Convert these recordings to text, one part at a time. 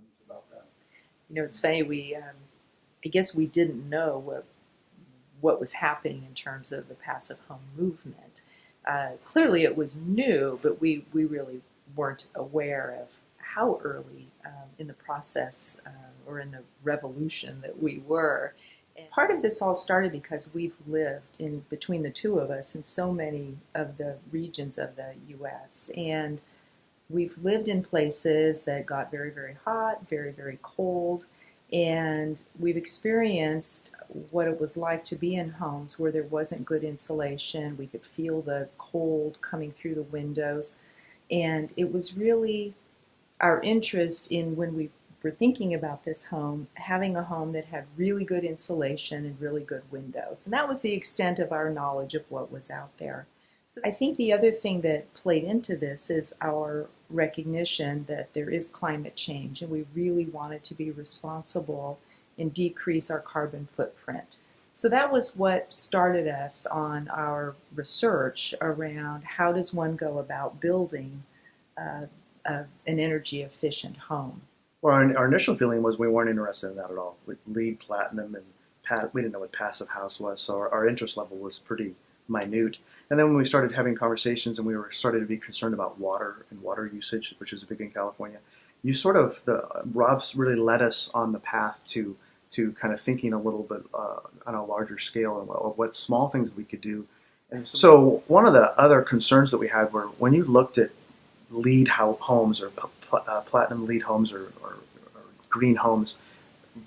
influence about that? You know, it's funny. I guess we didn't know what was happening in terms of the passive home movement. Clearly, it was new, but we really weren't aware of how early in the process or in the revolution that we were. And part of this all started because we've lived in between the two of us in so many of the regions of the U.S. and we've lived in places that got very, very hot, very, very cold, and we've experienced what it was like to be in homes where there wasn't good insulation. We could feel the cold coming through the windows, and it was really our interest in when we were thinking about this home, having a home that had really good insulation and really good windows. And that was the extent of our knowledge of what was out there. So I think the other thing that played into this is our recognition that there is climate change and we really wanted to be responsible and decrease our carbon footprint. So that was what started us on our research around how does one go about building uh, an energy efficient home. Well, our initial feeling was we weren't interested in that at all. With LEED Platinum and we didn't know what Passive House was, so our interest level was pretty minute. And then when we started having conversations and we were starting to be concerned about water and water usage, which is big in California, you sort of Rob's really led us on the path to kind of thinking a little bit on a larger scale of what small things we could do. And so one of the other concerns that we had were when you looked at LEED homes or platinum LEED homes or green homes,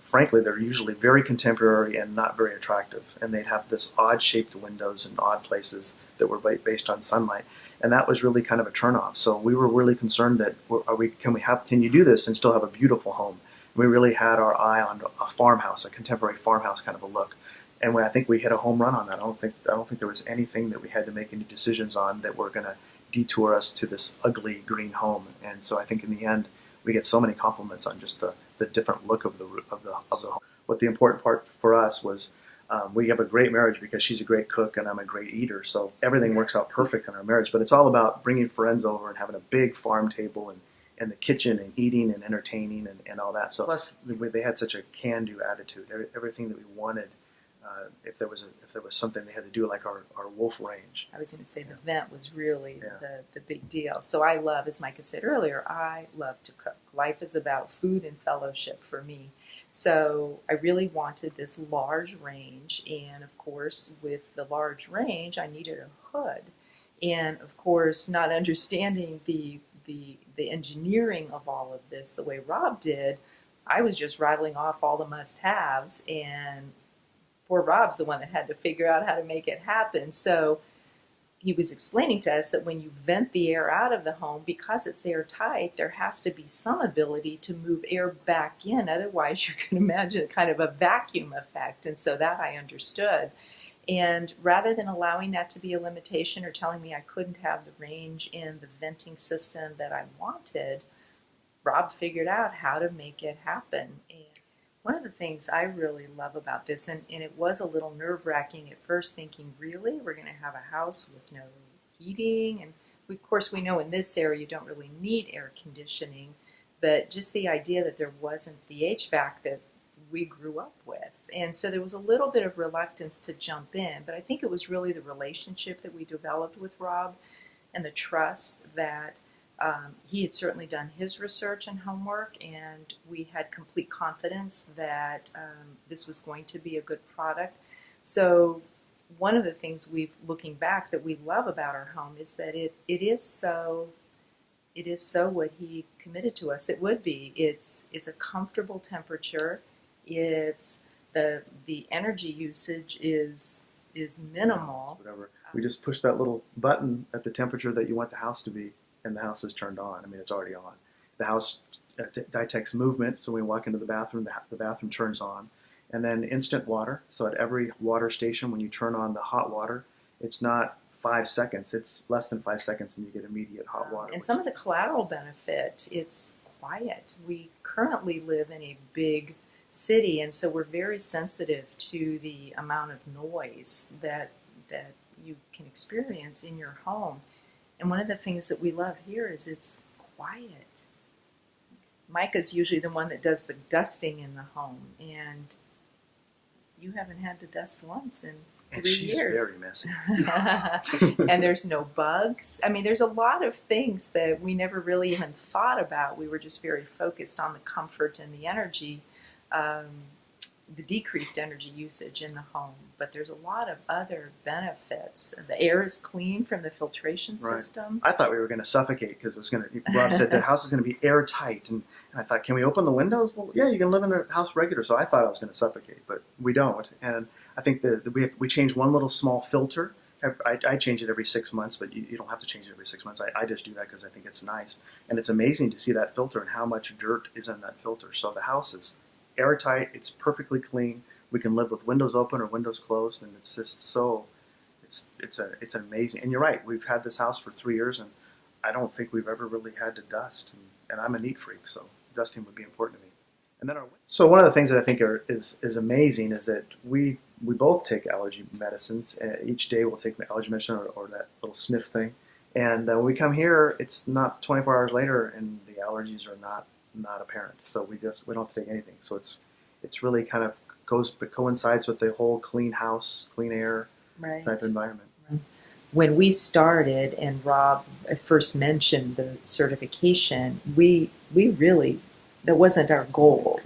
frankly, they're usually very contemporary and not very attractive. And they'd have this odd shaped windows in odd places that were based on sunlight. And that was really kind of a turnoff. So we were really concerned that can you do this and still have a beautiful home? We really had our eye on a farmhouse, a contemporary farmhouse kind of a look. And I think we hit a home run on that. I don't think there was anything that we had to make any decisions on that were going to detour us to this ugly green home. And so I think in the end, we get so many compliments on just the different look of the home. What the important part for us was we have a great marriage because she's a great cook and I'm a great eater. So everything works out perfect in our marriage. But it's all about bringing friends over and having a big farm table and the kitchen and eating and entertaining and all that. So plus they had such a can-do attitude. Everything that we wanted. If there was something they had to do, like our wolf range. I was going to say the vent was really the big deal. So I love, as Micah said earlier, I love to cook. Life is about food and fellowship for me. So I really wanted this large range, and of course, with the large range, I needed a hood. And of course, not understanding the engineering of all of this the way Rob did, I was just rattling off all the must-haves, and poor Rob's the one that had to figure out how to make it happen. So he was explaining to us that when you vent the air out of the home, because it's airtight, there has to be some ability to move air back in. Otherwise, you can imagine kind of a vacuum effect. And so that I understood. And rather than allowing that to be a limitation or telling me I couldn't have the range in the venting system that I wanted, Rob figured out how to make it happen. And one of the things I really love about this, and it was a little nerve-wracking at first, thinking, really, we're going to have a house with no heating? And of course, we know in this area you don't really need air conditioning, but just the idea that there wasn't the HVAC that we grew up with. And so there was a little bit of reluctance to jump in, but I think it was really the relationship that we developed with Rob and the trust that he had certainly done his research and homework, and we had complete confidence that this was going to be a good product. So one of the things looking back, that we love about our home is that it is so what he committed to us it would be. It's a comfortable temperature. It's the energy usage is minimal. Whatever. We just push that little button at the temperature that you want the house to be, and the house is turned on. I mean, it's already on. The house detects movement, so when we walk into the bathroom turns on. And then instant water. So at every water station, when you turn on the hot water, it's not 5 seconds. It's less than 5 seconds, and you get immediate hot water. And some of the collateral benefit, it's quiet. We currently live in a big city, and so we're very sensitive to the amount of noise that you can experience in your home. And one of the things that we love here is it's quiet. Micah's usually the one that does the dusting in the home, and you haven't had to dust once in 3 years. She's very messy. And there's no bugs. I mean, there's a lot of things that we never really even thought about. We were just very focused on the comfort and the energy, the decreased energy usage in the home. But there's a lot of other benefits. The air is clean from the filtration system. I thought we were going to suffocate because it was going to. Rob said the house is going to be airtight, and I thought, can we open the windows? Well, yeah, you can live in a house regular. So I thought I was going to suffocate, but we don't. And I think that we changed one little small filter. I change it every 6 months, but you don't have to change it every 6 months. I just do that because I think it's nice. And it's amazing to see that filter and how much dirt is in that filter. So the house is airtight. It's perfectly clean. We can live with windows open or windows closed, and it's just so, it's amazing. And you're right. We've had this house for 3 years, and I don't think we've ever really had to dust. And I'm a neat freak, so dusting would be important to me. And then so one of the things that I think is amazing is that we both take allergy medicines. Each day we'll take allergy medicine or that little sniff thing. And when we come here, it's not 24 hours later, and the allergies are not apparent. So we don't have to take anything. So it's really kind of coincides with the whole clean house, clean air type environment. Right. When we started, and Rob first mentioned the certification, we really, that wasn't our goal.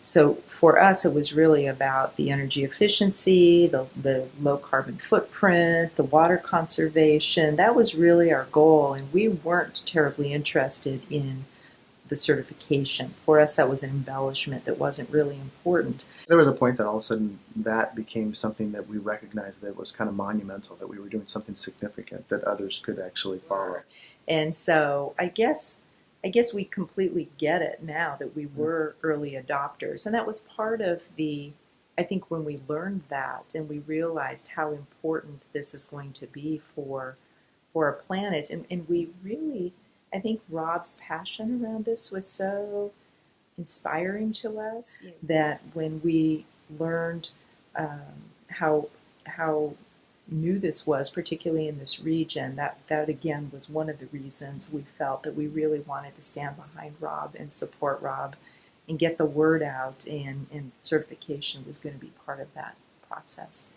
So for us, it was really about the energy efficiency, the low carbon footprint, the water conservation. That was really our goal, and we weren't terribly interested in the certification. For us, that was an embellishment that wasn't really important. There was a point that all of a sudden that became something that we recognized that was kind of monumental, that we were doing something significant that others could actually follow. And so I guess we completely get it now that we were early adopters. And that was part of I think when we learned that and we realized how important this is going to be for our planet. And we really, I think Rob's passion around this was so inspiring to us that when we learned how new this was, particularly in this region, that again was one of the reasons we felt that we really wanted to stand behind Rob and support Rob and get the word out, and certification was going to be part of that process.